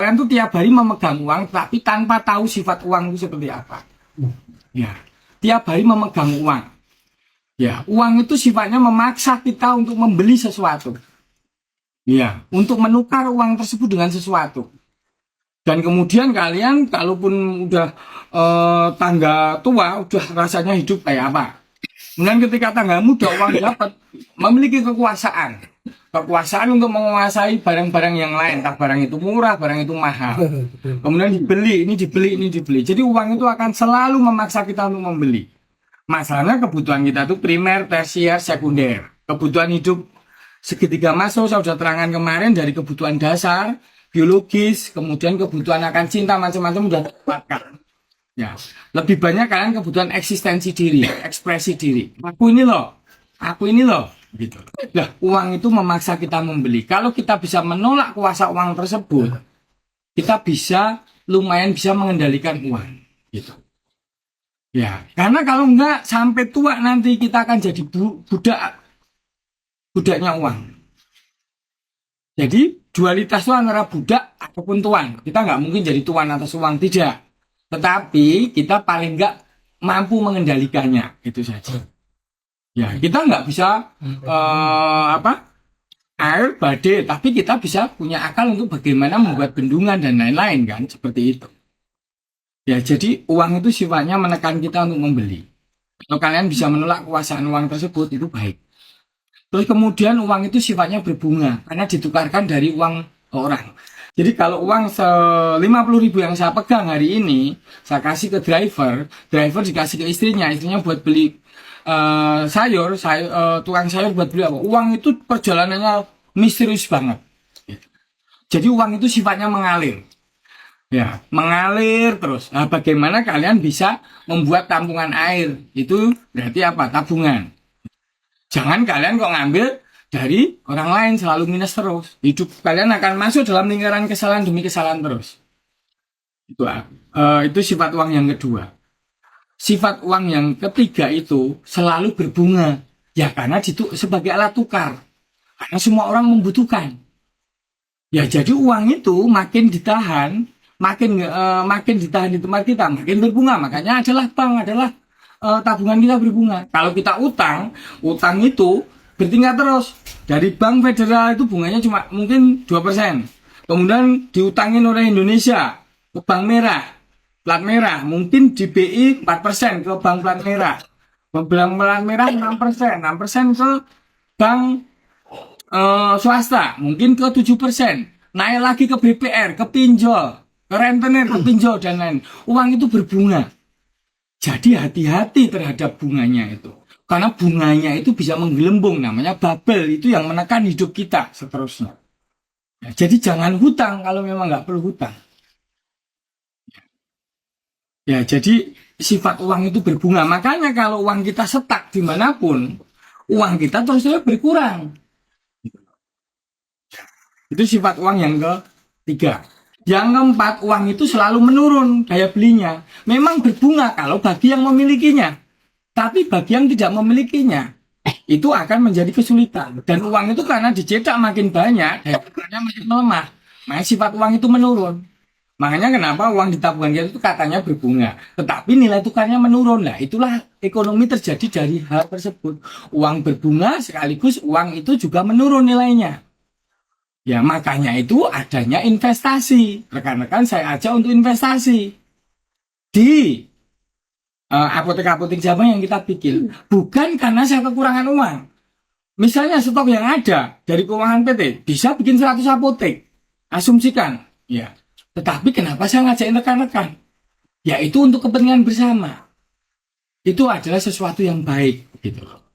kalian tuh tiap hari memegang uang tapi tanpa tahu sifat uang itu seperti apa. Ya, tiap hari memegang uang. Ya, uang itu sifatnya memaksa kita untuk membeli sesuatu. Ya, untuk menukar uang tersebut dengan sesuatu. Dan kemudian kalian kalaupun udah tangga tua, udah rasanya hidup kayak apa. Kemudian ketika tangga muda uang dapat, memiliki kekuasaan. Kekuasaan untuk menguasai barang-barang yang lain. Entah barang itu murah, barang itu mahal. Kemudian dibeli, ini dibeli, ini dibeli. Jadi uang itu akan selalu memaksa kita untuk membeli. Masalahnya kebutuhan kita itu primer, tersier, sekunder. Kebutuhan hidup segitiga masuk, saya sudah terangkan kemarin, dari kebutuhan dasar, biologis, kemudian kebutuhan akan cinta, macam-macam sudah dapatkan. Ya, lebih banyak kalian kebutuhan eksistensi diri, ekspresi diri. Aku ini loh, gitu. Nah, uang itu memaksa kita membeli. Kalau kita bisa menolak kuasa uang tersebut, kita bisa lumayan bisa mengendalikan uang, gitu. Ya, karena kalau enggak sampai tua nanti kita akan jadi budaknya uang. Jadi dualitas itu antara budak ataupun tuan. Kita nggak mungkin jadi tuan atas uang, tidak. Tetapi kita paling nggak mampu mengendalikannya, itu saja. Ya, kita nggak bisa air badai, tapi kita bisa punya akal untuk bagaimana membuat bendungan dan lain-lain kan, seperti itu. Ya, jadi uang itu sifatnya menekan kita untuk membeli. Kalau kalian bisa menolak kekuasaan uang tersebut, itu baik. Terus kemudian uang itu sifatnya berbunga, karena ditukarkan dari uang orang. Jadi kalau uang 50.000 yang saya pegang hari ini, saya kasih ke driver dikasih ke istrinya buat beli sayur, tukang sayur buat beli apa. Uang itu perjalanannya misterius banget. Jadi uang itu sifatnya mengalir. Ya, mengalir terus. Nah, bagaimana kalian bisa membuat tampungan air? Itu berarti apa? Tabungan. Jangan kalian kok ngambil dari orang lain, selalu minus terus. Hidup kalian akan masuk dalam lingkaran kesalahan demi kesalahan terus. Itu sifat uang yang kedua. Sifat uang yang ketiga itu selalu berbunga. Ya, karena itu sebagai alat tukar. Karena semua orang membutuhkan. Ya, jadi uang itu makin ditahan, makin ditahan di tempat kita, makin berbunga. Makanya bank adalah tabungan kita berbunga. Kalau kita utang itu bertingkat terus. Dari bank federal itu bunganya cuma mungkin 2%. Kemudian diutangin oleh Indonesia ke bank merah, plat merah, mungkin di BI 4% ke bank plat merah. Bank plat merah 6% ke bank swasta, mungkin ke 7%. Naik lagi ke BPR, ke pinjol, ke rentenir, ke pinjol dan lain. Uang itu berbunga. Jadi hati-hati terhadap bunganya itu. Karena bunganya itu bisa menggelembung, namanya bubble, itu yang menekan hidup kita seterusnya. Ya, jadi jangan hutang kalau memang nggak perlu hutang. Ya, jadi sifat uang itu berbunga. Makanya kalau uang kita setak dimanapun, uang kita terus berkurang. Itu sifat uang yang ketiga. Yang keempat, uang itu selalu menurun daya belinya. Memang berbunga kalau bagi yang memilikinya. Tapi bagi yang tidak memilikinya, itu akan menjadi kesulitan. Dan uang itu karena dicetak makin banyak, daya tukarnya makin melemah. Makanya sifat uang itu menurun. Makanya kenapa uang di tabungan kita itu katanya berbunga. Tetapi nilai tukarnya menurun. Nah, itulah ekonomi terjadi dari hal tersebut. Uang berbunga sekaligus uang itu juga menurun nilainya. Ya, makanya itu adanya investasi. Rekan-rekan saya ajak untuk investasi di apotek-apotek zaman yang kita bikin. Bukan karena saya kekurangan uang. Misalnya stok yang ada dari keuangan PT bisa bikin 100 apotek. Asumsikan. Ya. Tetapi kenapa saya ngajakin rekan-rekan? Ya, itu untuk kepentingan bersama. Itu adalah sesuatu yang baik. Gitu.